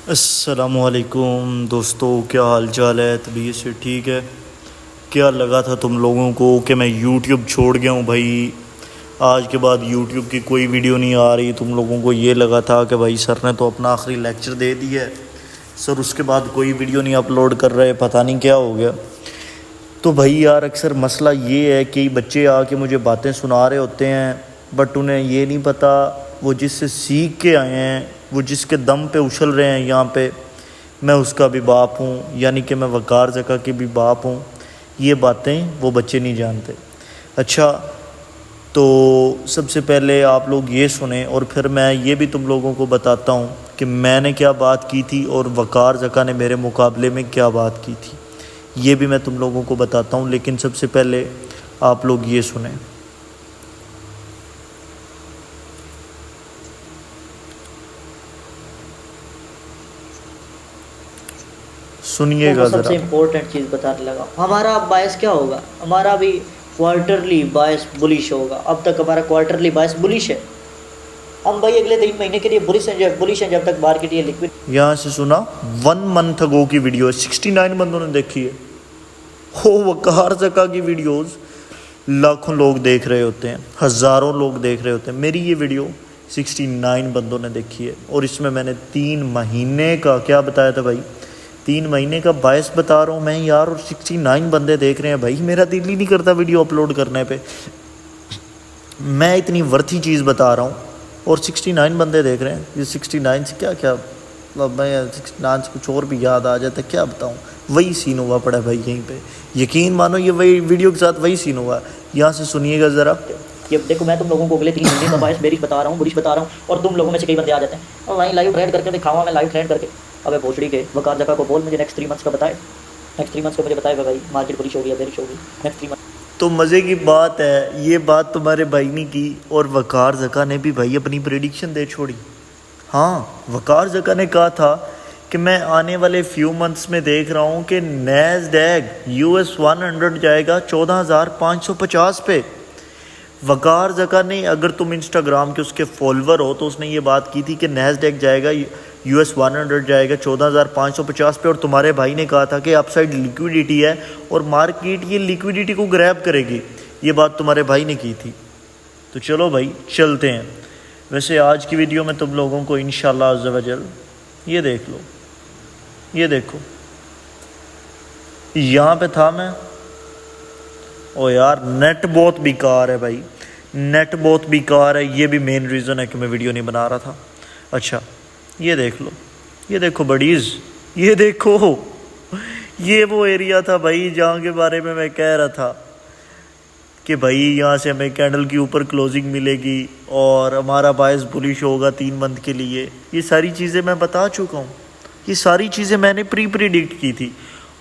अस्सलामुअलैकुम दोस्तों, क्या हाल चाल है? तबीयत से ठीक है? क्या लगा था तुम लोगों को कि मैं यूट्यूब छोड़ गया हूँ भाई? आज के बाद यूट्यूब की कोई वीडियो नहीं आ रही। तुम लोगों को ये लगा था कि भाई सर ने तो अपना आखिरी लेक्चर दे दिया है, सर उसके बाद कोई वीडियो नहीं अपलोड कर रहे, पता नहीं क्या हो गया। तो भाई यार, अक्सर मसला ये है कि बच्चे आके मुझे बातें सुना रहे होते हैं, बट उन्हें ये नहीं पता वो जिससे सीख के आए हैं, वो जिसके दम पे उछल रहे हैं यहाँ पे, मैं उसका भी बाप हूँ, यानी कि मैं वकार ज़का के भी बाप हूँ। ये बातें वो बच्चे नहीं जानते। अच्छा, तो सबसे पहले आप लोग ये सुने और फिर मैं ये भी तुम लोगों को बताता हूँ कि मैंने क्या बात की थी और वकार ज़का ने मेरे मुकाबले में क्या बात की थी। ये भी मैं तुम लोगों को बताता हूँ, लेकिन सबसे पहले आप लोग ये सुने। वो सुनिएगा सबसे ज़रा। इम्पोर्टेंट चीज़ बताने लगा। हमारा बायस क्या होगा? हमारा भी क्वार्टरली बायस बुलिश होगा। अब तक हमारा क्वार्टरली बायस बुलिश है। हम भाई अगले 3 महीने के लिए बुलिश हैं जब तक मार्केट ये लिक्विड। यहाँ से सुना, 1 मंथ अगो की वीडियो है, 69 बंदों ने देखी है। हो, वकार ज़का की वीडियोस लाखों लोग देख रहे होते हैं, हज़ारों लोग देख रहे होते हैं। मेरी ये वीडियो 69 बंदों ने देखी है और इसमें मैंने 3 महीने का क्या बताया था भाई? 3 महीने का बायस बता रहा हूँ मैं यार, और 69 बंदे देख रहे हैं भाई। मेरा दिल ही नहीं करता वीडियो अपलोड करने पे। मैं इतनी वर्थी चीज़ बता रहा हूँ और 69 बंदे देख रहे हैं। ये 69 से क्या क्या मतलब, मैं 69 से कुछ और भी याद आ जाता है, क्या बताऊँ। वही सीन हुआ पड़ा है भाई यहीं पे, यकीन मानो ये वही वीडियो के साथ वही सीन हुआ है। यहाँ से सुनिएगा ज़रा। ये देखो, मैं तुम लोगों को अगले 3 महीने का बायस बेरिश बता रहा हूँ, बुलिश बता रहा हूँ, और तुम लोगों में से कई बंदे आ जाते हैं और वहीं लाइव ट्रेड करके दिखाऊंगा मैं, लाइव ट्रेड करके। अबे भोसड़ी के वकार ज़का को बोल, मुझे नेक्स्ट 3 मंथ्स का बताए। नेक्स्ट 3 मंथ्स का मुझे बताए भाई, मार्केट बुलिश होगी या बेरिश होगी नेक्स्ट 3 मंथ। तो मज़े की बात है, ये बात तुम्हारे भाई ने की और वकार ज़का ने भी भाई अपनी प्रेडिक्शन दे छोड़ी। हाँ, वकार ज़का ने कहा था कि मैं आने वाले फ्यू मंथ्स में देख रहा हूँ कि नैस्डैक US 100 जाएगा 14,550 पे। वकार ज़का ने, अगर तुम इंस्टाग्राम के उसके फॉलोवर हो तो उसने ये बात की थी कि नैस्डैक जाएगा US 100 जाएगा 14,550 पे, और तुम्हारे भाई ने कहा था कि अपसाइड लिक्विडिटी है और मार्केट ये लिक्विडिटी को ग्रैब करेगी। ये बात तुम्हारे भाई ने की थी। तो चलो भाई चलते हैं। वैसे आज की वीडियो में तुम लोगों को इंशाल्लाह अज़्ज़ व जल ये देख लो, ये देखो, यहाँ पे था मैं। ओ यार, नेट बहुत बेकार है भाई, नेट बहुत बेकार है। ये भी मेन रीज़न है कि मैं वीडियो नहीं बना रहा था। अच्छा, ये देख लो, ये देखो बडीज़, ये देखो, ये वो एरिया था भाई जहाँ के बारे में मैं कह रहा था कि भाई यहाँ से हमें कैंडल के ऊपर क्लोजिंग मिलेगी और हमारा बायस बुलिश होगा 3 मंथ के लिए। ये सारी चीज़ें मैं बता चुका हूँ, ये सारी चीज़ें मैंने प्रीडिक्ट की थी।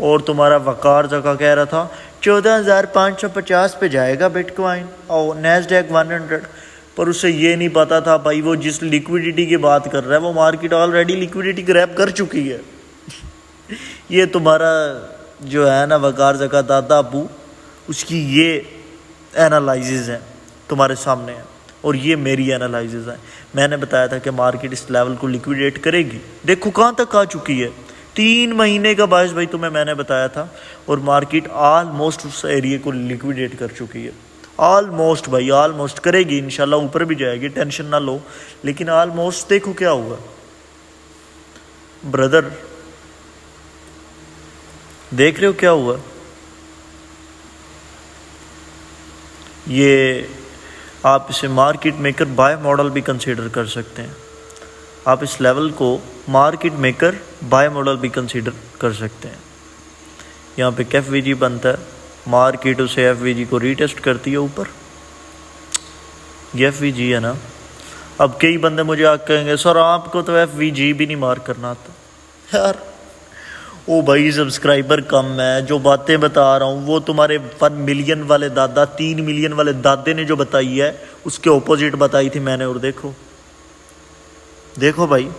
और तुम्हारा वकार ज़का कह रहा था 14,550 पे जाएगा बिटकॉइन और नैस्डैक 100, पर उसे ये नहीं पता था भाई वो जिस लिक्विडिटी की बात कर रहा है वो मार्केट ऑलरेडी लिक्विडिटी ग्रैब कर चुकी है। ये तुम्हारा जो है ना वकार ज़का दादा अबू, उसकी ये एनालिसिस है तुम्हारे सामने है और ये मेरी एनालिसिस है। मैंने बताया था कि मार्केट इस लेवल को लिक्विडेट करेगी। देखो कहाँ तक आ चुकी है, 3 महीने का बायस भाई तुम्हें मैंने बताया था, और मार्केट ऑलमोस्ट उस एरिया को लिक्विडेट कर चुकी है। ऑलमोस्ट भाई, ऑलमोस्ट करेगी, इंशाल्लाह ऊपर भी जाएगी, टेंशन ना लो, लेकिन ऑलमोस्ट देखो क्या हुआ ब्रदर, देख रहे हो क्या हुआ। ये आप इसे मार्केट मेकर बाय मॉडल भी कंसीडर कर सकते हैं। आप इस लेवल को मार्केट मेकर बाय मॉडल भी कंसीडर कर सकते हैं। यहाँ पे एफवीजी बनता है, मार्केट उसे एफवीजी को रीटेस्ट करती है ऊपर, ये एफवीजी है ना। अब कई बंदे मुझे आके कहेंगे सर आपको तो एफवीजी भी नहीं मार्क करना आता। यार ओ भाई, सब्सक्राइबर कम है, जो बातें बता रहा हूँ वो तुम्हारे 1 मिलियन वाले दादा, 3 मिलियन वाले दादे ने जो बताई है उसके ऑपोजिट बताई थी मैंने। और देखो देखो भाई,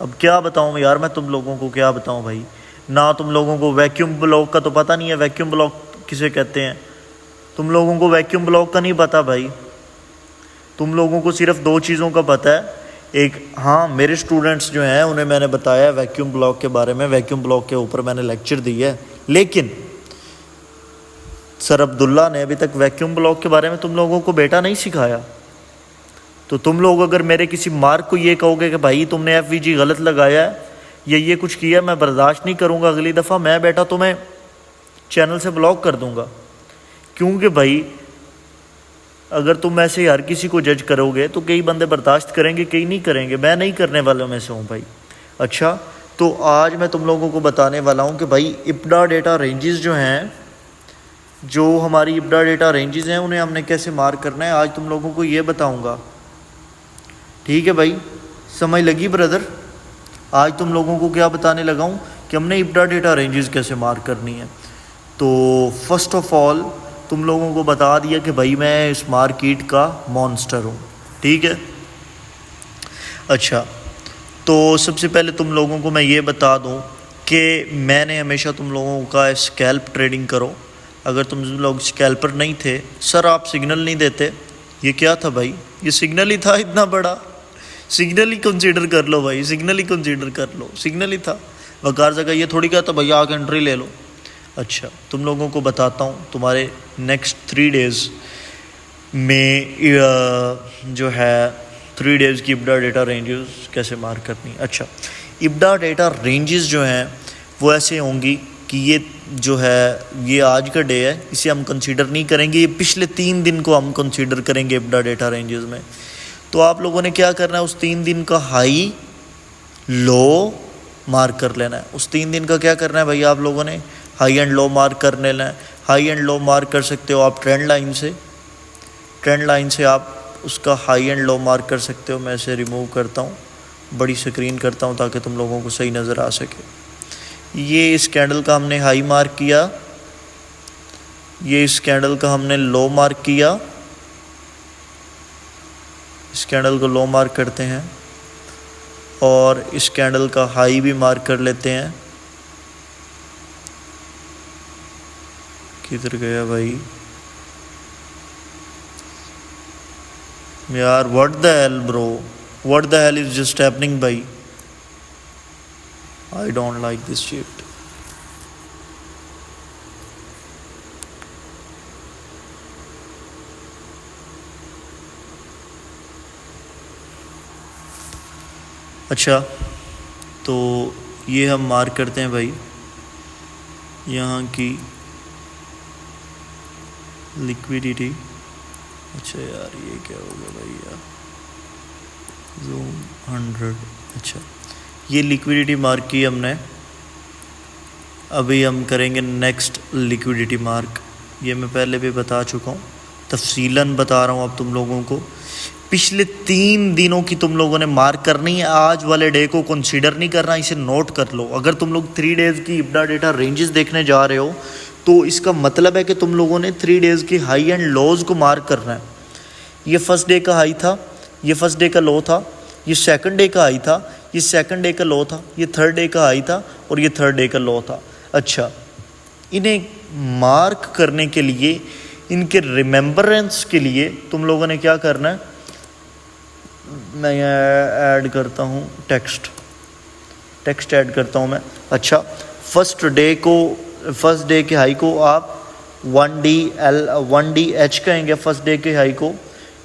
अब क्या बताऊँ यार, मैं तुम लोगों को क्या बताऊँ भाई। ना तुम लोगों को वैक्यूम ब्लॉक का तो पता नहीं है, वैक्यूम ब्लॉक किसे कहते हैं। तुम लोगों को वैक्यूम ब्लॉक का नहीं पता भाई, तुम लोगों को सिर्फ 2 चीज़ों का पता है। एक हाँ, मेरे स्टूडेंट्स जो हैं उन्हें मैंने बताया वैक्यूम ब्लॉक के बारे में, वैक्यूम ब्लॉक के ऊपर मैंने लेक्चर दिया है, लेकिन सर अब्दुल्ला ने अभी तक वैक्यूम ब्लॉक के बारे में तुम लोगों को बेटा नहीं सिखाया। तो तुम लोग अगर मेरे किसी मार्क को ये कहोगे कि भाई तुमने FVG गलत लगाया है या ये कुछ किया, मैं बर्दाश्त नहीं करूँगा, अगली दफ़ा मैं बेटा तुम्हें चैनल से ब्लॉक कर दूँगा। क्योंकि भाई अगर तुम ऐसे हर किसी को जज करोगे तो कई बंदे बर्दाश्त करेंगे, कई नहीं करेंगे। मैं नहीं करने वालों में से हूँ भाई। अच्छा, तो आज मैं तुम लोगों को बताने वाला हूँ कि भाई इब्डा डेटा रेंजेस जो हैं, जो हमारी इब्डा डेटा रेंजेस हैं, उन्हें हमने कैसे मार्क करना है, आज तुम लोगों को ये बताऊँगा। ठीक है भाई, समझ लगी ब्रदर? आज तुम लोगों को क्या बताने लगा हूँ कि हमने इब्डा डेटा रेंजेस कैसे मार्क करनी है। तो फर्स्ट ऑफ ऑल तुम लोगों को बता दिया कि भाई मैं इस मार्केट का मॉन्स्टर हूँ। ठीक है, अच्छा, तो सबसे पहले तुम लोगों को मैं ये बता दूँ कि मैंने हमेशा तुम लोगों का स्कैल्प ट्रेडिंग करो। अगर तुम लोग स्कैल्पर नहीं थे, सर आप सिग्नल नहीं देते, ये क्या था भाई? ये सिग्नल ही था, इतना बड़ा सिग्नल ही कंसीडर कर लो भाई, सिग्नल ही कंसीडर कर लो, सिग्नल ही था। वकार जगह ये थोड़ी क्या था भैया आके एंट्री ले लो। अच्छा, तुम लोगों को बताता हूँ तुम्हारे नेक्स्ट 3 डेज़ में जो है 3 डेज़ की इब्डा डेटा रेंजेस कैसे मार्क करनी है। अच्छा, इब्डा डेटा रेंजेस जो हैं वो ऐसे होंगी कि ये जो है ये आज का डे है, इसे हम कंसीडर नहीं करेंगे, ये पिछले 3 दिन को हम कंसीडर करेंगे इब्डा डेटा रेंजेस में। तो आप लोगों ने क्या करना है, उस 3 दिन का हाई लो मार्क कर लेना है। उस 3 दिन का क्या करना है भाई, आप लोगों ने हाई एंड लो मार्क कर लेना है। हाई एंड लो मार्क कर सकते हो आप ट्रेंड लाइन से, ट्रेंड लाइन से आप उसका हाई एंड लो मार्क कर सकते हो। मैं इसे रिमूव करता हूँ, बड़ी स्क्रीन करता हूँ ताकि तुम लोगों को सही नज़र आ सके। ये इस कैंडल का हमने हाई मार्क किया, ये इस कैंडल का हमने लो मार्क किया, इस कैंडल को लो मार्क करते हैं और इस कैंडल का हाई भी मार्क कर लेते हैं। किधर गया भाई यार? What the hell bro, what the hell is just happening भाई? I don't like this shit. अच्छा, तो ये हम मार्क करते हैं भाई यहाँ की लिक्विडिटी। अच्छा यार ये क्या हो गया भाई यार, ज़ूम 100। अच्छा, ये लिक्विडिटी मार्क की हमने, अभी हम करेंगे नेक्स्ट लिक्विडिटी मार्क। ये मैं पहले भी बता चुका हूँ, तफसीलन बता रहा हूँ अब तुम लोगों को। पिछले 3 दिनों की तुम लोगों ने मार्क करनी है, आज वाले डे को कंसीडर नहीं करना, इसे नोट कर लो। अगर तुम लोग 3 डेज़ की इब्डा डेटा रेंजेस देखने जा रहे हो तो इसका मतलब है कि तुम लोगों ने 3 डेज़ की हाई एंड लोज को मार्क करना है। ये फर्स्ट डे का हाई था, ये फर्स्ट डे का लो था, ये सेकंड डे का हाई था, ये सेकंड डे का लो था, ये थर्ड डे का हाई था और ये थर्ड डे का लो था। अच्छा, इन्हें मार्क करने के लिए, इनके रिमेम्बरेंस के लिए तुम लोगों ने क्या करना है, मैं यहाँ ऐड करता हूँ टेक्स्ट ऐड करता हूँ मैं। अच्छा, फर्स्ट डे के हाई को आप 1DH कहेंगे, फर्स्ट डे के हाई को।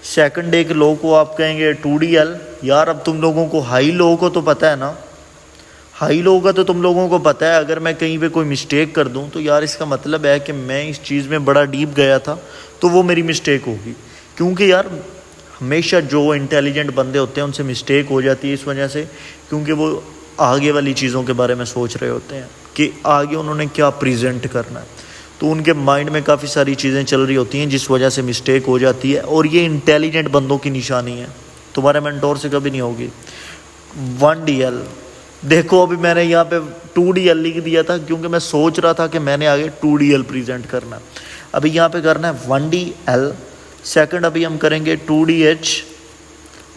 सेकंड डे के लो को आप कहेंगे 2DL। यार अब तुम लोगों को हाई लो को तो पता है ना, हाई लो का तो तुम लोगों को पता है। अगर मैं कहीं पे कोई मिस्टेक कर दूं तो यार इसका मतलब है कि मैं इस चीज़ में बड़ा डीप गया था, तो वो मेरी मिस्टेक होगी। क्योंकि यार हमेशा जो इंटेलिजेंट बंदे होते हैं उनसे मिस्टेक हो जाती है इस वजह से, क्योंकि वो आगे वाली चीज़ों के बारे में सोच रहे होते हैं कि आगे उन्होंने क्या प्रेजेंट करना है, तो उनके माइंड में काफ़ी सारी चीज़ें चल रही होती हैं जिस वजह से मिस्टेक हो जाती है। और ये इंटेलिजेंट बंदों की निशानी है, तुम्हारे मेंटोर से कभी नहीं होगी। 1DL देखो, अभी मैंने यहाँ पे 2DL लिख दिया था क्योंकि मैं सोच रहा था कि मैंने आगे 2DL प्रेजेंट करना है। अभी यहाँ पे करना है 1DL। सेकंड अभी हम करेंगे 2DH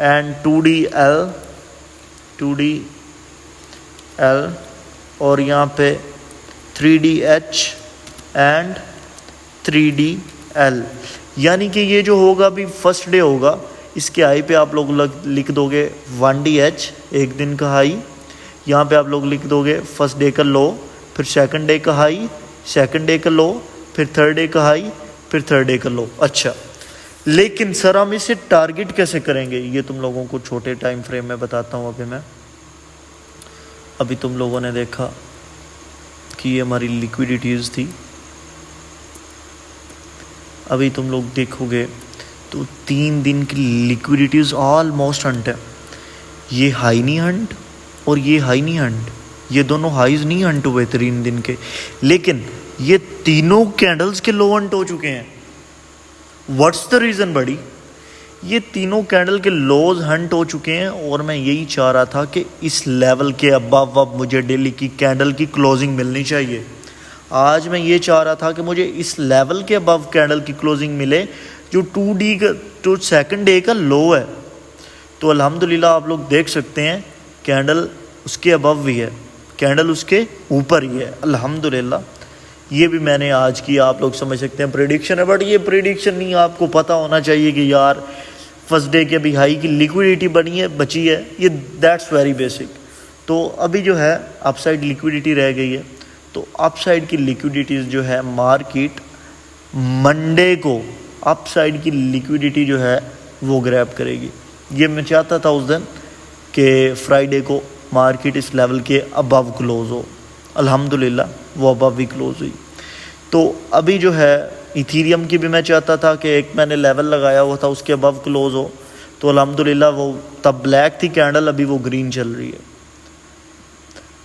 एंड 2DL और यहाँ पे 3DH एंड 3DL। यानी कि ये जो होगा अभी फर्स्ट डे होगा, इसके हाई पे आप लोग लिख दोगे 1DH, एक दिन का हाई। यहाँ पे आप लोग लिख दोगे फर्स्ट डे का लो, फिर सेकंड डे का हाई, सेकंड डे का लो, फिर थर्ड डे का हाई, फिर थर्ड डे का लो। अच्छा, लेकिन सर हम इसे टारगेट कैसे करेंगे, ये तुम लोगों को छोटे टाइम फ्रेम में बताता हूँ। अभी तुम लोगों ने देखा कि ये हमारी लिक्विडिटीज़ थी। अभी तुम लोग देखोगे तो 3 दिन की लिक्विडिटीज़ ऑलमोस्ट हंट है। ये हाई नहीं हंट और ये हाई नहीं हंट, ये दोनों हाईज नहीं हंट हुए 3 दिन के, लेकिन ये तीनों कैंडल्स के लो हंट हो चुके हैं। व्हाट्स द रीज़न बड़ी? ये तीनों कैंडल के लोज हंट हो चुके हैं और मैं यही चाह रहा था कि इस लेवल के अबव अब मुझे डेली की कैंडल की क्लोजिंग मिलनी चाहिए। आज मैं ये चाह रहा था कि मुझे इस लेवल के अबव कैंडल की क्लोजिंग मिले जो 2D का, जो सेकंड डे का लो है। तो अल्हम्दुलिल्लाह आप लोग देख सकते हैं कैंडल उसके अबव भी है, कैंडल उसके ऊपर ही है अल्हम्दुलिल्लाह। ये भी मैंने आज की, आप लोग समझ सकते हैं प्रेडिक्शन है, बट ये प्रेडिक्शन नहीं, आपको पता होना चाहिए कि यार फर्स्ट डे के भी हाई की लिक्विडिटी बनी है, बची है, ये दैट्स वेरी बेसिक। तो अभी जो है अपसाइड लिक्विडिटी रह गई है, तो अपसाइड की लिक्विडिटीज़ जो है मार्केट मंडे को अपसाइड की लिक्विडिटी जो है वो ग्रैब करेगी। ये मैं चाहता था उस दिन कि फ्राइडे को मार्केट इस लेवल के अबव क्लोज हो, अल्हम्दुलिल्लाह वो अबव भी क्लोज हुई। तो अभी जो है इथीरियम की भी मैं चाहता था कि एक मैंने लेवल लगाया हुआ था उसके अबव क्लोज हो, तो अल्हम्दुलिल्लाह वो तब ब्लैक थी कैंडल, अभी वो ग्रीन चल रही है।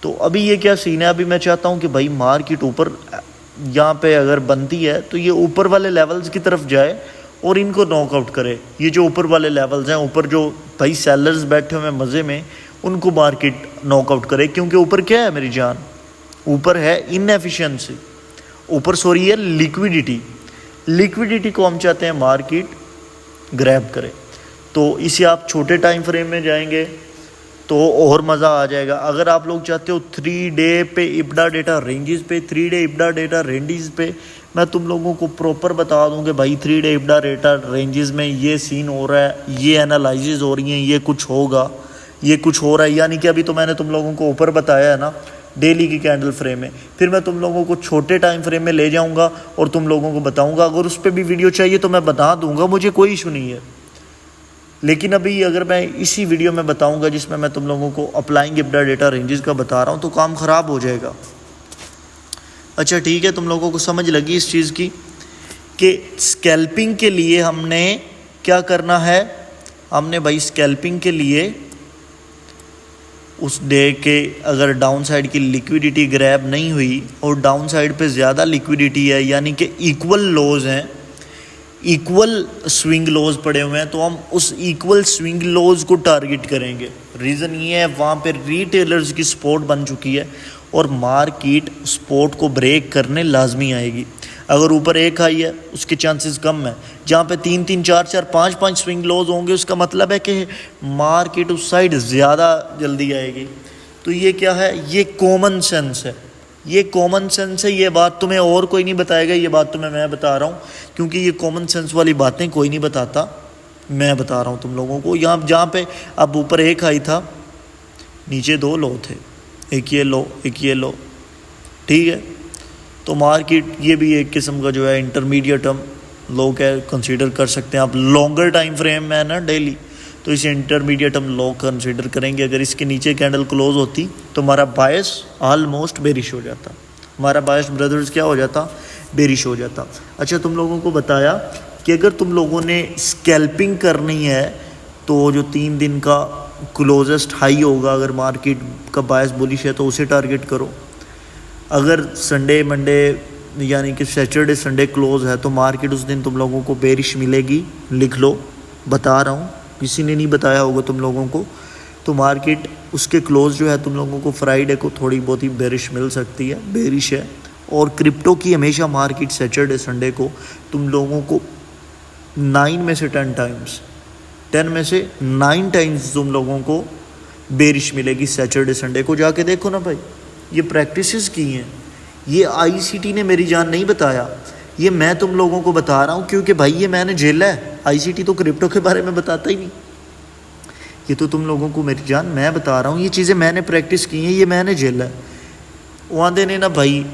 तो अभी ये क्या सीन है, अभी मैं चाहता हूँ कि भाई मार्केट ऊपर यहाँ पे अगर बनती है तो ये ऊपर वाले लेवल्स की तरफ जाए और इनको नॉकआउट करे। ये जो ऊपर वाले लेवल्स हैं, ऊपर जो भाई सेलर्स बैठे हुए हैं मज़े में, उनको मार्केट नॉकआउट करे। क्योंकि ऊपर क्या है मेरी जान, ऊपर है इनएफिशिएंसी, ऊपर सॉरी है लिक्विडिटी। लिक्विडिटी को हम चाहते हैं मार्केट ग्रैब करे। तो इसे आप छोटे टाइम फ्रेम में जाएंगे तो और मज़ा आ जाएगा। अगर आप लोग चाहते हो 3 डे पे इब्डा डेटा रेंजेस पे, 3 डे इब्डा डेटा रेंजेस पे मैं तुम लोगों को प्रॉपर बता दूं कि भाई 3 डे इब्डा डेटा रेंजेस में ये सीन हो रहा है, ये एनालिसिस हो रही हैं, ये कुछ होगा, ये कुछ हो रहा है। यानी कि अभी तो मैंने तुम लोगों को ऊपर बताया है ना डेली की कैंडल फ्रेम में, फिर मैं तुम लोगों को छोटे टाइम फ्रेम में ले जाऊंगा और तुम लोगों को बताऊंगा। अगर उस पर भी वीडियो चाहिए तो मैं बता दूंगा, मुझे कोई इशू नहीं है। लेकिन अभी अगर मैं इसी वीडियो में बताऊंगा जिसमें मैं तुम लोगों को अप्लाइंग इब्डा डेटा रेंजेस का बता रहा हूं, तो काम ख़राब हो जाएगा। अच्छा ठीक है, तुम लोगों को समझ लगी इस चीज़ की कि स्कैल्पिंग के लिए हमने क्या करना है। हमने भाई स्कैल्पिंग के लिए उस डे के अगर डाउन साइड की लिक्विडिटी ग्रैब नहीं हुई और डाउन साइड पे ज़्यादा लिक्विडिटी है, यानी कि इक्वल लोज हैं, इक्वल स्विंग लोज पड़े हुए हैं, तो हम उस इक्वल स्विंग लोज को टारगेट करेंगे। रीज़न ये है वहाँ पे रिटेलर्स की सपोर्ट बन चुकी है और मार्केट सपोर्ट को ब्रेक करने लाजमी आएगी। अगर ऊपर एक हाई है उसके चांसेस कम है, जहाँ पे 3-3, 4-4, 5-5 स्विंग लोज होंगे उसका मतलब है कि मार्केट उस साइड ज़्यादा जल्दी आएगी। तो ये क्या है, ये कॉमन सेंस है, ये कॉमन सेंस है। ये बात तुम्हें और कोई नहीं बताएगा, ये बात तुम्हें मैं बता रहा हूँ, क्योंकि ये कॉमन सेंस वाली बातें कोई नहीं बताता, मैं बता रहा हूँ तुम लोगों को। यहाँ जहाँ पे अब ऊपर एक हाई था, नीचे 2 लो थे, एक ये लो एक ये लो, ठीक है। तो मार्केट ये भी एक किस्म का जो है इंटरमीडिएट हम लो क्या कंसीडर कर सकते हैं आप। लॉन्गर टाइम फ्रेम में है ना डेली, तो इसे इंटरमीडिएट हम लो कंसीडर करेंगे। अगर इसके नीचे कैंडल क्लोज होती तो हमारा बायस ऑलमोस्ट बेरिश हो जाता, हमारा बायस ब्रदर्स क्या हो जाता, बेरिश हो जाता। अच्छा तुम लोगों को बताया कि अगर तुम लोगों ने स्कैल्पिंग करनी है तो जो 3 दिन का क्लोजेस्ट हाई होगा, अगर मार्केट का बायस बुलिश है तो उसे टारगेट करो। अगर संडे मंडे यानी कि सैटरडे संडे क्लोज है तो मार्केट उस दिन तुम लोगों को बेरिश मिलेगी, लिख लो, बता रहा हूँ, किसी ने नहीं बताया होगा तुम लोगों को। तो मार्केट उसके क्लोज जो है तुम लोगों को फ्राइडे को थोड़ी बहुत ही बेरिश मिल सकती है, बेरिश है। और क्रिप्टो की हमेशा मार्केट सैटरडे संडे को तुम लोगों को 9 में से 10 टाइम्स, 10 में से 9 टाइम्स तुम लोगों को बेरिश मिलेगी सैटरडे संडे को। जाके देखो ना भाई, ये प्रैक्टिसेस की हैं, ये आईसीटी ने मेरी जान नहीं बताया, ये मैं तुम लोगों को बता रहा हूँ, क्योंकि भाई ये मैंने झेला है। आईसीटी तो क्रिप्टो के बारे में बताता ही नहीं। ये तो तुम लोगों को मेरी जान मैं बता रहा हूँ, ये चीज़ें मैंने प्रैक्टिस की हैं, ये मैंने झेला है। वो आंदे ने ना भाई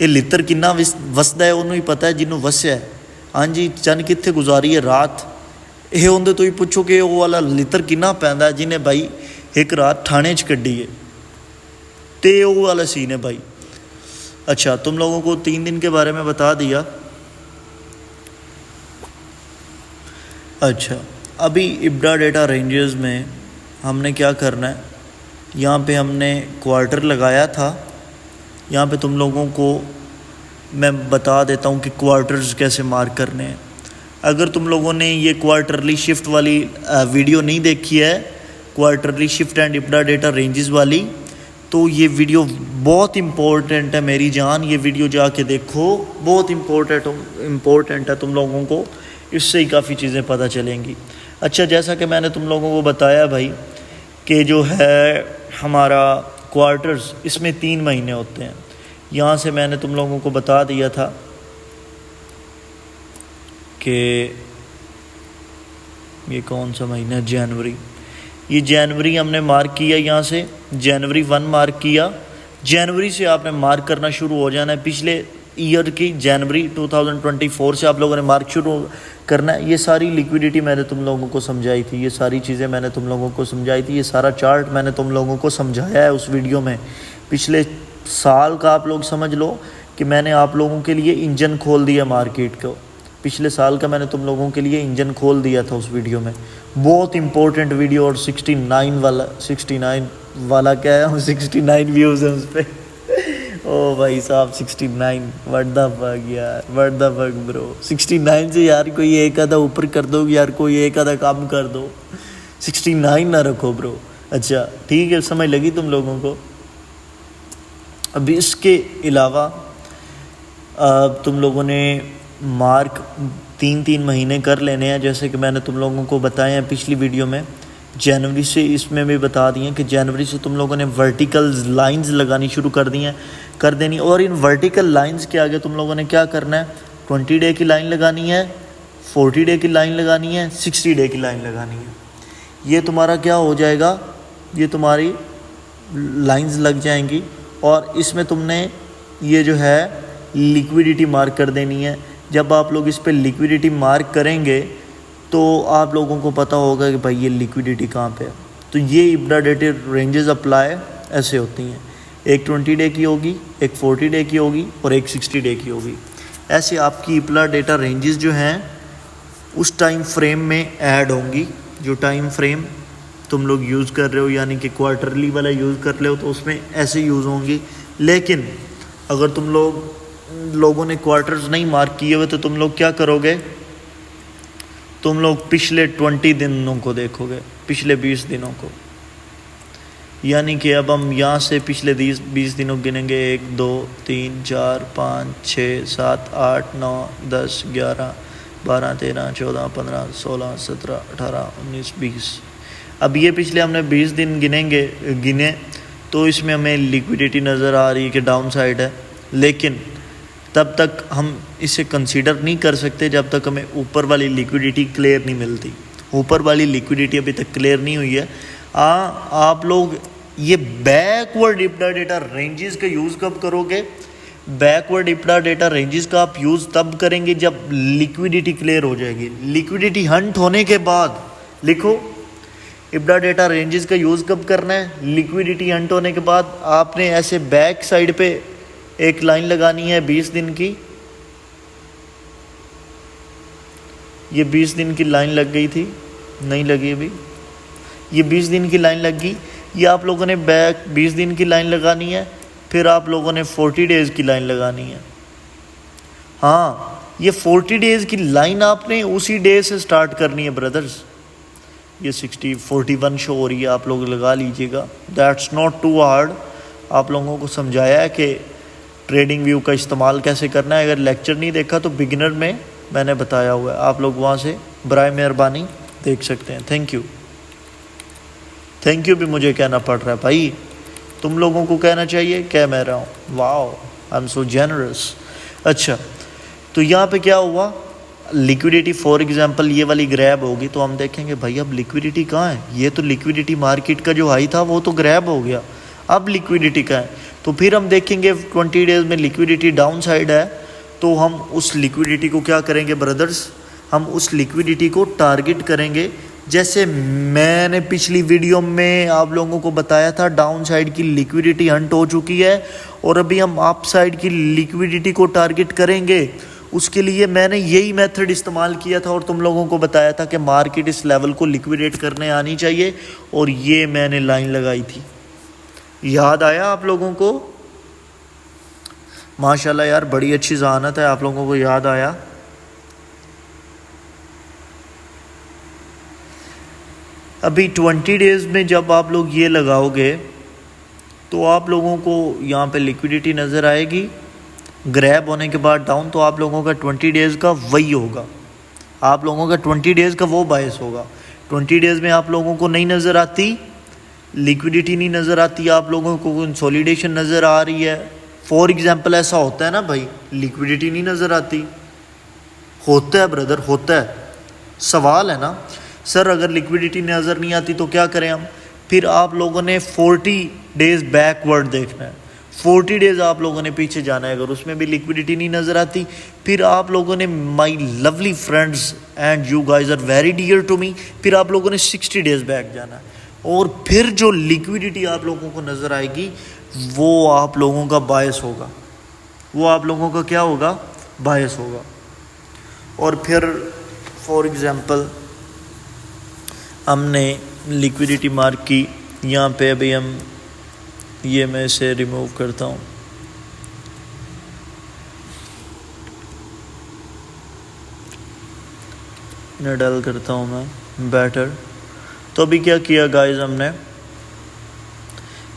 ये लित्र किन्ना वसदा है उन्होंने ही पता है जिन्हों वसया है। हाँ जी, चन कित्थे गुजारी है रात, ये उनके तो ही पूछो कि वो वाला लित्र किन्ना पैंदा है जिन्हें भाई एक रात ठाणे च कड्डी है, तो वो वाला सीन है भाई। अच्छा, तुम लोगों को 3 दिन के बारे में बता दिया। अच्छा, अभी इब्डा डेटा रेंजेस में हमने क्या करना है, यहाँ पे हमने क्वार्टर लगाया था। यहाँ पे तुम लोगों को मैं बता देता हूँ कि क्वार्टर्स कैसे मार्क करने हैं। अगर तुम लोगों ने ये क्वार्टरली शिफ्ट वाली वीडियो नहीं देखी है, quarterly shift and EBITDA data ranges वाली, तो ये वीडियो बहुत इम्पोर्टेंट है मेरी जान। ये वीडियो जाके देखो, बहुत इम्पोर्टेंट है तुम लोगों को, इससे ही काफ़ी चीज़ें पता चलेंगी। अच्छा, जैसा कि मैंने तुम लोगों को बताया भाई कि जो है हमारा क्वार्टर्स, इसमें 3 महीने होते हैं। यहाँ से मैंने तुम लोगों को बता दिया था कि ये कौन सा महीना है, जनवरी। ये जनवरी हमने मार्क किया, यहाँ से जनवरी 1 मार्क किया। जनवरी से आपने मार्क करना शुरू हो जाना है। पिछले ईयर की जनवरी 2024 से आप लोगों ने मार्क शुरू करना है। ये सारी लिक्विडिटी मैंने तुम लोगों को समझाई थी, ये सारी चीज़ें मैंने तुम लोगों को समझाई थी, ये सारा चार्ट मैंने तुम लोगों को समझाया है उस वीडियो में। पिछले साल का आप लोग समझ लो कि मैंने आप लोगों के लिए इंजन खोल दिया मार्केट को। पिछले साल का मैंने तुम लोगों के लिए इंजन खोल दिया था उस वीडियो में। बहुत इंपॉर्टेंट वीडियो, और 69 वाला क्या है, 69 व्यूज़ हैं उस पर। ओ भाई साहब 69, व्हाट द फक यार, व्हाट द फक ब्रो। 69 से यार कोई एक आधा ऊपर कर दो यार, कोई एक आधा काम कर दो, 69 ना रखो ब्रो। अच्छा ठीक है, समझ लगी तुम लोगों को। अभी इसके अलावा तुम लोगों ने मार्क 3-3 महीने कर लेने हैं, जैसे कि मैंने तुम लोगों को बताया है पिछली वीडियो में। जनवरी से इसमें भी बता दिए कि जनवरी से तुम लोगों ने वर्टिकल लाइंस लगानी शुरू कर देनी। और इन वर्टिकल लाइंस के आगे तुम लोगों ने क्या करना है, 20 डे की लाइन लगानी है, 40 डे की लाइन लगानी है, 60 डे की लाइन लगानी है। ये तुम्हारा क्या हो जाएगा, ये तुम्हारी लाइंस लग जाएंगी। और इसमें तुमने ये जो है लिक्विडिटी मार्क कर देनी है। जब आप लोग इस पर लिक्विडिटी मार्क करेंगे तो आप लोगों को पता होगा कि भाई ये लिक्विडिटी कहाँ पे है। तो ये इब्डा डेटा रेंजेस अप्लाई ऐसे होती हैं, एक 20 डे की होगी, एक 40 डे की होगी और एक 60 डे की होगी। ऐसे आपकी इब्डा डेटा रेंजेस जो हैं उस टाइम फ्रेम में ऐड होंगी। जो टाइम फ्रेम तुम लोग यूज़ कर रहे हो, यानी कि क्वार्टरली वाला यूज़ कर रहे हो, तो उसमें ऐसे यूज़ होंगी। लेकिन अगर तुम लोगों ने क्वार्टर्स नहीं मार्क किए हुए तो तुम लोग क्या करोगे, तुम लोग पिछले 20 दिनों को देखोगे, पिछले 20 दिनों को। यानी कि अब हम यहाँ से पिछले 20 दिनों गिनेंगे, 1 2 3 4 5 6 7 8 9 10 11 12 13 14 15 16 17 18 19 20। अब ये पिछले हमने 20 दिन गिने तो इसमें हमें लिक्विडिटी नज़र आ रही है कि डाउन साइड है। लेकिन तब तक हम इसे कंसीडर नहीं कर सकते जब तक हमें ऊपर वाली लिक्विडिटी क्लियर नहीं मिलती। ऊपर वाली लिक्विडिटी अभी तक क्लियर नहीं हुई है। आप लोग ये बैकवर्ड इब्डा डेटा रेंजेस का यूज़ कब करोगे, बैकवर्ड इब्डा डेटा रेंजेस का आप यूज़ तब करेंगे जब लिक्विडिटी क्लियर हो जाएगी। लिक्विडिटी हंट होने के बाद लिखो, इब्डा डेटा रेंजेस का यूज़ कब करना है, लिक्विडिटी हंट होने के बाद। आपने ऐसे बैक साइड पे एक लाइन लगानी है 20 दिन की। ये 20 दिन की लाइन लग गई थी, नहीं लगी अभी, ये 20 दिन की लाइन लग गई। ये आप लोगों ने बैक 20 दिन की लाइन लगानी है, फिर आप लोगों ने 40 डेज़ की लाइन लगानी है। हाँ, ये 40 डेज़ की लाइन आपने उसी डे से स्टार्ट करनी है ब्रदर्स। ये 41 शो हो रही है, आप लोग लगा लीजिएगा। That's not too hard. आप लोगों को समझाया है कि ट्रेडिंग व्यू का इस्तेमाल कैसे करना है। अगर लेक्चर नहीं देखा तो बिगिनर में मैंने बताया हुआ है, आप लोग वहाँ से बराए मेहरबानी देख सकते हैं। थैंक यू भी मुझे कहना पड़ रहा है भाई, तुम लोगों को कहना चाहिए, कह मैं रहा हूँ। Wow, I am so generous. अच्छा, तो यहाँ पे क्या हुआ, लिक्विडिटी फॉर एग्जांपल ये वाली ग्रैब होगी तो हम देखेंगे भाई अब लिक्विडिटी कहाँ है, ये तो लिक्विडिटी मार्केट का जो हाई था वो तो ग्रैब हो गया, अब लिक्विडिटी कहाँ है। तो फिर हम देखेंगे 20 डेज में लिक्विडिटी डाउन साइड है, तो हम उस लिक्विडिटी को क्या करेंगे ब्रदर्स, हम उस लिक्विडिटी को टारगेट करेंगे। जैसे मैंने पिछली वीडियो में आप लोगों को बताया था डाउन साइड की लिक्विडिटी हंट हो चुकी है और अभी हम अप साइड की लिक्विडिटी को टारगेट करेंगे। उसके लिए मैंने यही मेथड इस्तेमाल किया था और तुम लोगों को बताया था कि मार्केट इस लेवल को लिक्विडेट करने आनी चाहिए और ये मैंने लाइन लगाई थी। याद आया आप लोगों को? माशाल्लाह यार बड़ी अच्छी ज़हानत है, आप लोगों को याद आया। अभी 20 डेज़ में जब आप लोग ये लगाओगे तो आप लोगों को यहाँ पे लिक्विडिटी नज़र आएगी ग्रैब होने के बाद डाउन, तो आप लोगों का 20 डेज़ का वही होगा, आप लोगों का 20 डेज़ का वो बायस होगा। 20 डेज़ में आप लोगों को नहीं नज़र आती लिक्विडिटी, नहीं नज़र आती, आप लोगों को कंसोलिडेशन नज़र आ रही है। फॉर एग्जांपल ऐसा होता है ना भाई, लिक्विडिटी नहीं नज़र आती, होता है ब्रदर, होता है। सवाल है ना सर अगर लिक्विडिटी नज़र नहीं आती तो क्या करें हम? फिर आप लोगों ने 40 डेज़ बैकवर्ड देखना है, 40 डेज़ आप लोगों ने पीछे जाना है। अगर उसमें भी लिक्विडिटी नहीं नज़र आती फिर आप लोगों ने, my lovely friends and you guys are very dear to me, फिर आप लोगों ने 60 डेज़ बैक जाना है और फिर जो लिक्विडिटी आप लोगों को नज़र आएगी वो आप लोगों का बायस होगा, वो आप लोगों का क्या होगा? बायस होगा। और फिर फॉर एग्ज़ाम्पल हमने लिक्विडिटी मार्क की, यहाँ पे अभी हम ये मैं इसे रिमूव करता हूँ, इन्हें डल करता हूँ मैं बेटर। तो अभी क्या किया गाइस, हमने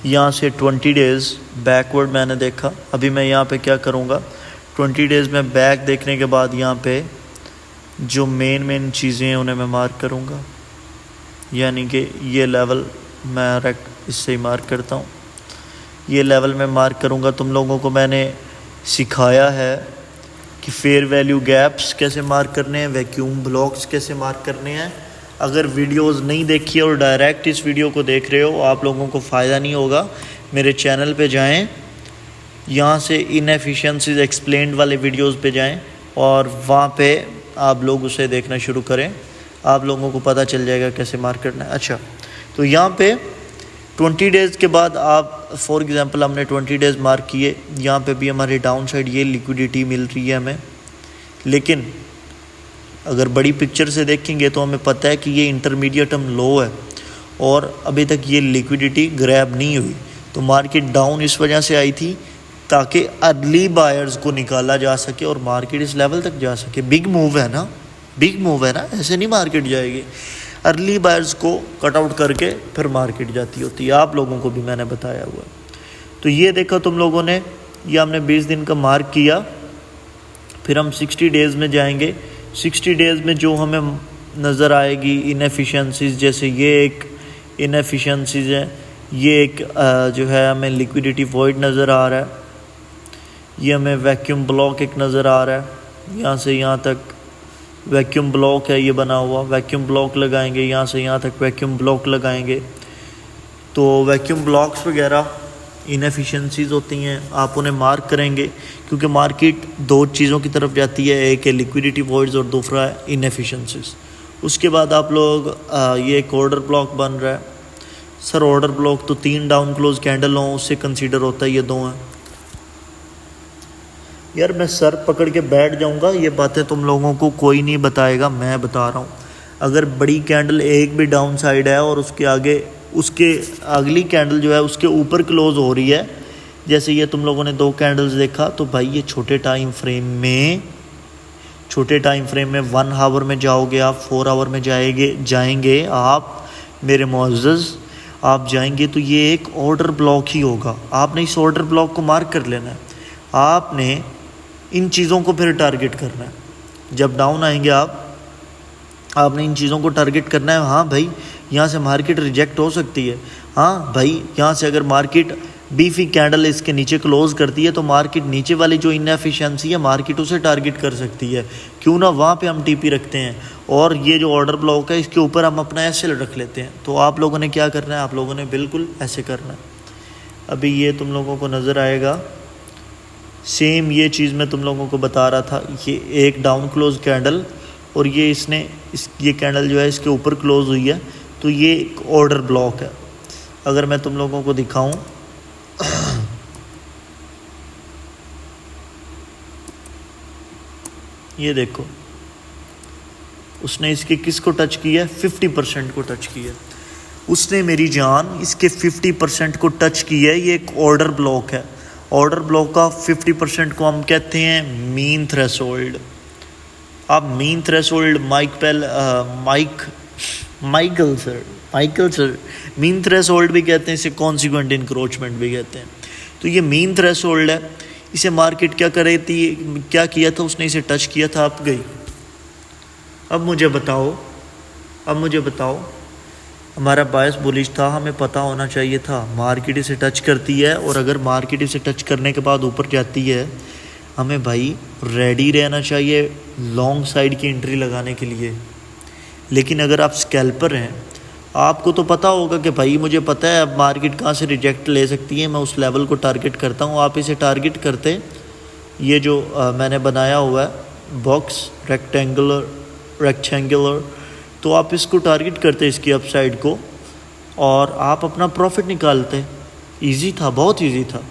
यहाँ से 20 डेज़ बैकवर्ड मैंने देखा। अभी मैं यहाँ पे क्या करूँगा, 20 डेज़ में बैक देखने के बाद यहाँ पे जो मेन चीज़ें हैं उन्हें मैं मार्क करूँगा, यानी कि ये लेवल मैं इससे ही मार्क करता हूँ, ये लेवल में मार्क करूँगा। तुम लोगों को मैंने सिखाया है कि फेयर वैल्यू गैप्स कैसे मार्क करने हैं, वैक्यूम ब्लॉक्स कैसे मार्क करने हैं। अगर वीडियोस नहीं देखी और डायरेक्ट इस वीडियो को देख रहे हो आप लोगों को फ़ायदा नहीं होगा, मेरे चैनल पे जाएं, यहाँ से इनएफिशिएंसीज एक्सप्लेन्ड वाले वीडियोस पे जाएं और वहाँ पे आप लोग उसे देखना शुरू करें, आप लोगों को पता चल जाएगा कैसे मार्क करना है। अच्छा, तो यहाँ पे 20 डेज़ के बाद आप फॉर एग्जांपल हमने 20 डेज़ मार्क किए, यहाँ पे भी हमारी डाउन साइड ये लिक्विडिटी मिल रही है हमें, लेकिन अगर बड़ी पिक्चर से देखेंगे तो हमें पता है कि ये इंटरमीडिएट हम लो है और अभी तक ये लिक्विडिटी ग्रैब नहीं हुई। तो मार्केट डाउन इस वजह से आई थी ताकि अर्ली बायर्स को निकाला जा सके और मार्केट इस लेवल तक जा सके। बिग मूव है ना, बिग मूव है ना, ऐसे नहीं मार्केट जाएगी। अर्ली बायर्स को कट आउट करके फिर मार्केट जाती होती है, आप लोगों को भी मैंने बताया हुआ। तो ये देखा तुम लोगों ने, ये हमने 20 दिन का मार्क किया। फिर हम 60 डेज़ में जाएंगे। 60 डेज़ में जो हमें नज़र आएगी इनएफिशिएंसीज, जैसे ये एक इनएफिशिएंसीज है, ये एक जो है हमें लिक्विडिटी वॉइड नज़र आ रहा है, ये हमें वैक्यूम ब्लॉक एक नज़र आ रहा है, यहाँ से यहाँ तक वैक्यूम ब्लॉक है ये बना हुआ, वैक्यूम ब्लॉक लगाएंगे, यहाँ से यहाँ तक वैक्यूम ब्लॉक लगाएंगे। तो वैक्यूम ब्लॉक्स वगैरह इनएफिशिएंसीज होती हैं, आप उन्हें मार्क करेंगे क्योंकि मार्केट दो चीज़ों की तरफ जाती है, एक है लिक्विडिटी वॉइड्स और दूसरा है इनएफिशिएंसीज। उसके बाद आप लोग ये एक ऑर्डर ब्लॉक बन रहा है। सर ऑर्डर ब्लॉक तो 3 डाउन क्लोज कैंडल हों उससे कंसीडर होता है, ये 2 हैं। यार मैं सर पकड़ के बैठ जाऊंगा, ये बातें तुम लोगों को कोई नहीं बताएगा, मैं बता रहा हूँ। अगर बड़ी कैंडल एक भी डाउन साइड है और उसके आगे उसके अगली कैंडल जो है उसके ऊपर क्लोज हो रही है, जैसे ये तुम लोगों ने 2 कैंडल्स देखा, तो भाई ये छोटे टाइम फ्रेम में 1 आवर में जाओगे आप, 4 आवर में जाएंगे आप मेरे मुअज़्ज़ज़, आप जाएंगे तो ये एक ऑर्डर ब्लॉक ही होगा। आपने इस ऑर्डर ब्लॉक को मार्क कर लेना है, आपने इन चीज़ों को फिर टारगेट करना है। जब डाउन आएंगे आपने इन चीज़ों को टारगेट करना है। हाँ भाई यहाँ से मार्केट रिजेक्ट हो सकती है, हाँ भाई यहाँ से अगर मार्केट बीफी कैंडल इसके नीचे क्लोज करती है तो मार्केट नीचे वाली जो इनएफिशिएंसी है मार्केट उसे टारगेट कर सकती है, क्यों ना वहाँ पे हम टीपी रखते हैं और ये जो ऑर्डर ब्लॉक है इसके ऊपर हम अपना एसएल रख लेते हैं। तो आप लोगों ने क्या करना है, आप लोगों ने बिल्कुल ऐसे करना है। अभी ये तुम लोगों को नज़र आएगा, सेम ये चीज़ मैं तुम लोगों को बता रहा था। ये एक डाउन क्लोज कैंडल और ये ये कैंडल जो है इसके ऊपर क्लोज हुई है, तो ये एक ऑर्डर ब्लॉक है। अगर मैं तुम लोगों को दिखाऊं, ये देखो उसने इसके किसको टच किया है, 50% को टच किया है उसने, मेरी जान इसके 50% को टच किया है। ये एक ऑर्डर ब्लॉक है। ऑर्डर ब्लॉक का 50% को हम कहते हैं मीन थ्रेशोल्ड। आप mean threshold Michael sir mean threshold भी कहते हैं, इसे कॉन्सिक्वेंट इंक्रोचमेंट भी कहते हैं। तो ये मीन थ्रेशोल्ड है, इसे मार्केट क्या कर रही थी, क्या किया था उसने, इसे टच किया था, अब गई। अब मुझे बताओ हमारा बायस बुलिश था, हमें पता होना चाहिए था मार्केट इसे टच करती है, और अगर मार्केट इसे टच करने के बाद ऊपर जाती है हमें भाई रेडी रहना चाहिए लॉन्ग साइड की एंट्री लगाने के लिए। लेकिन अगर आप स्कैल्पर हैं, आपको तो पता होगा कि भाई मुझे पता है अब मार्केट कहाँ से रिजेक्ट ले सकती है, मैं उस लेवल को टारगेट करता हूँ। आप इसे टारगेट करते, ये जो मैंने बनाया हुआ है बॉक्स रेक्टेंगुलर, तो आप इसको टारगेट करते इसकी अपसाइड को और आप अपना प्रॉफिट निकालते। इजी था, बहुत इजी था।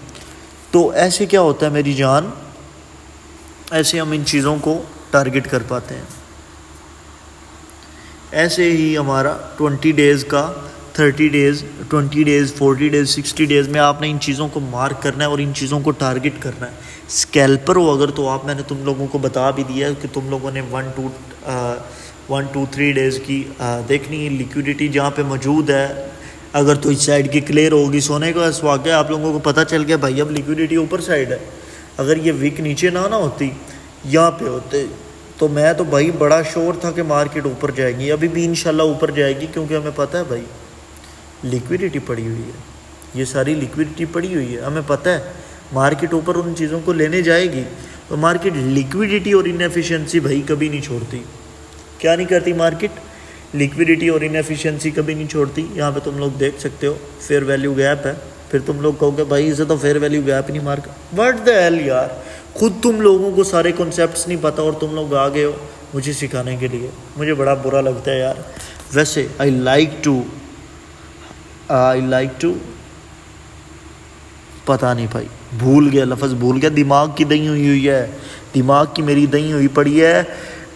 तो ऐसे क्या होता है मेरी जान, ऐसे हम इन चीज़ों को टारगेट कर पाते हैं। ऐसे ही हमारा 20 डेज़ का, 30 डेज़, 20 डेज़, 40 डेज़, 60 डेज़ में आपने इन चीज़ों को मार्क करना है और इन चीज़ों को टारगेट करना है। स्कैल्पर हो अगर तो मैंने तुम लोगों को बता भी दिया कि तुम लोगों ने 1 2 3 डेज़ की देखनी है लिक्विडिटी जहाँ पे मौजूद है। अगर तो इस साइड की क्लियर होगी, सोने का सुहागा है, आप लोगों को पता चल गया भाई अब लिक्विडिटी ऊपर साइड है। अगर ये वीक नीचे ना होती, यहाँ पे होते, तो मैं तो भाई बड़ा श्योर था कि मार्केट ऊपर जाएगी। अभी भी इंशाल्लाह ऊपर जाएगी, क्योंकि हमें पता है भाई लिक्विडिटी पड़ी हुई है, ये सारी लिक्विडिटी पड़ी हुई है। हमें पता है मार्केट ऊपर उन चीज़ों को लेने जाएगी। तो मार्केट लिक्विडिटी और इनएफिशिएंसी भाई कभी नहीं छोड़ती। क्या नहीं करती मार्केट, लिक्विडिटी और इनएफिशिएंसी कभी नहीं छोड़ती। यहाँ पे तुम लोग देख सकते हो फेयर वैल्यू गैप है। फिर तुम लोग कहोगे भाई इसे तो फेयर वैल्यू गैप नहीं मार्क, व्हाट द हेल यार, खुद तुम लोगों को सारे कॉन्सेप्ट्स नहीं पता और तुम लोग आ गए हो मुझे सिखाने के लिए। मुझे बड़ा बुरा लगता है यार। वैसे आई लाइक टू पता नहीं भाई, भूल गया, लफ्ज़ भूल गया, दिमाग की दही हुई है, दिमाग की मेरी दही हुई पड़ी है।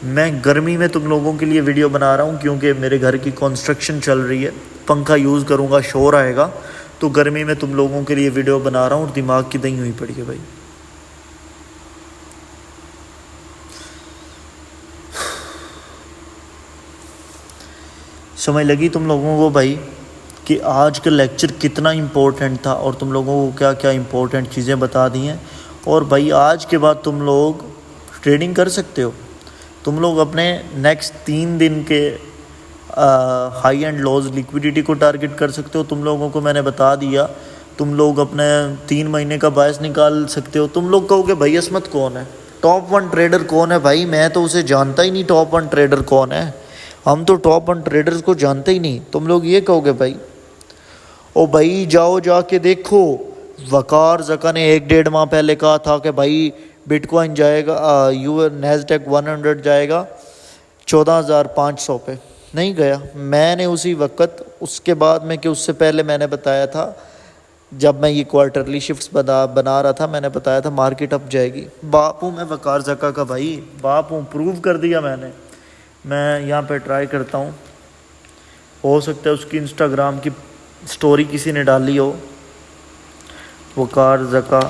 मैं गर्मी में तुम लोगों के लिए वीडियो बना रहा हूँ क्योंकि मेरे घर की कंस्ट्रक्शन चल रही है, पंखा यूज़ करूँगा शोर आएगा, तो गर्मी में तुम लोगों के लिए वीडियो बना रहा हूँ और दिमाग की दही हुई पड़ी है भाई। समझ लगी तुम लोगों को भाई कि आज का लेक्चर कितना इम्पोर्टेंट था और तुम लोगों को क्या क्या इम्पोर्टेंट चीज़ें बता दी हैं। और भाई आज के बाद तुम लोग ट्रेडिंग कर सकते हो। तुम लोग अपने नेक्स्ट 3 दिन के हाई एंड लोज लिक्विडिटी को टारगेट कर सकते हो। तुम लोगों को मैंने बता दिया, तुम लोग अपने 3 महीने का बायस निकाल सकते हो। तुम लोग कहोगे भाई असमत कौन है, टॉप 1 ट्रेडर कौन है? भाई मैं तो उसे जानता ही नहीं, टॉप 1 ट्रेडर कौन है। हम तो टॉप 1 ट्रेडर्स को जानते ही नहीं। तुम लोग ये कहोगे भाई ओ भाई जाओ जाके देखो, वकार ज़का ने 1-1.5 माह पहले कहा था कि भाई बिटकॉइन जाएगा, नैस्डैक 100 जाएगा 14,500 पे, नहीं गया। मैंने उसी वक्त, उसके बाद में कि उससे पहले मैंने बताया था, जब मैं ये क्वार्टरली शिफ्ट्स बना रहा था, मैंने बताया था मार्केट अप जाएगी। बाप हूँ मैं वकार ज़का का भाई, बाप हूँ, प्रूव कर दिया मैंने। मैं यहाँ पे ट्राई करता हूँ, हो सकता है उसकी इंस्टाग्राम की स्टोरी किसी ने डाली हो। Waqar Zaka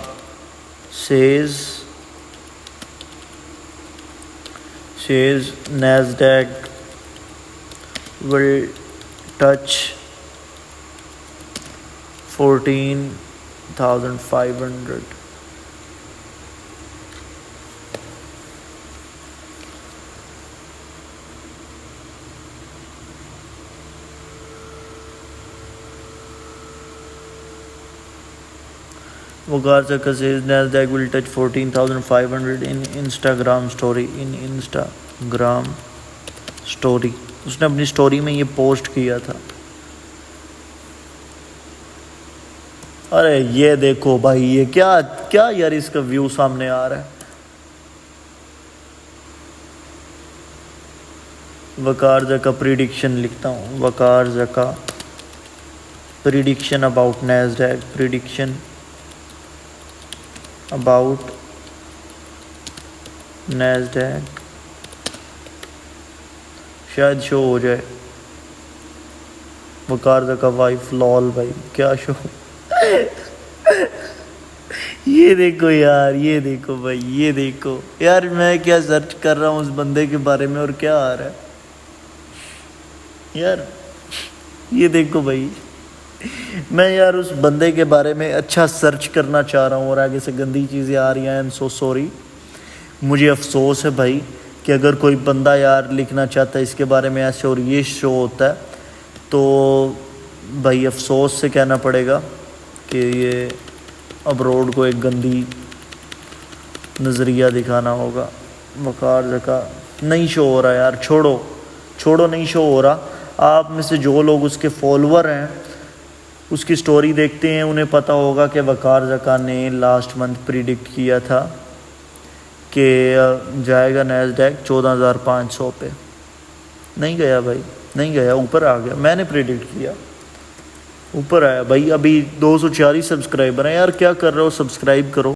says Nasdaq will touch 14,500. Waqar Zaka says Nasdaq will touch 14,500 in Instagram story. उसने अपनी स्टोरी में ये पोस्ट किया था। अरे ये देखो भाई, ये क्या क्या यार इसका व्यू सामने आ रहा है। वकार ज़का प्रिडिक्शन लिखता हूँ, Waqar Zaka prediction about Nasdaq, prediction about Nasdaq, शायद शो हो जाए। वकार ज़का वाइफ लॉल, भाई क्या शो ये देखो यार, ये देखो भाई, ये देखो यार, मैं क्या सर्च कर रहा हूँ उस बंदे के बारे में और क्या आ रहा है यार। ये देखो भाई, मैं यार उस बंदे के बारे में अच्छा सर्च करना चाह रहा हूँ और आगे से गंदी चीज़ें आ रही हैं। I am so sorry. मुझे अफसोस है भाई कि अगर कोई बंदा यार लिखना चाहता है इसके बारे में ऐसे और ये शो होता है तो भाई अफसोस से कहना पड़ेगा कि ये अब्रोड को एक गंदी नज़रिया दिखाना होगा। वकार ज़का नहीं शो हो रहा यार, छोड़ो नहीं शो हो रहा। आप में से जो लोग उसके फॉलोअर हैं, उसकी स्टोरी देखते हैं, उन्हें पता होगा कि वकार ज़का ने लास्ट मंथ प्रिडिक्ट किया था कि जाएगा नैस्डैक 14,500 पे। नहीं गया भाई, नहीं गया, ऊपर आ गया। मैंने प्रिडिक्ट किया, ऊपर आया भाई। अभी 240 सब्सक्राइबर हैं यार, क्या कर रहे हो, सब्सक्राइब करो।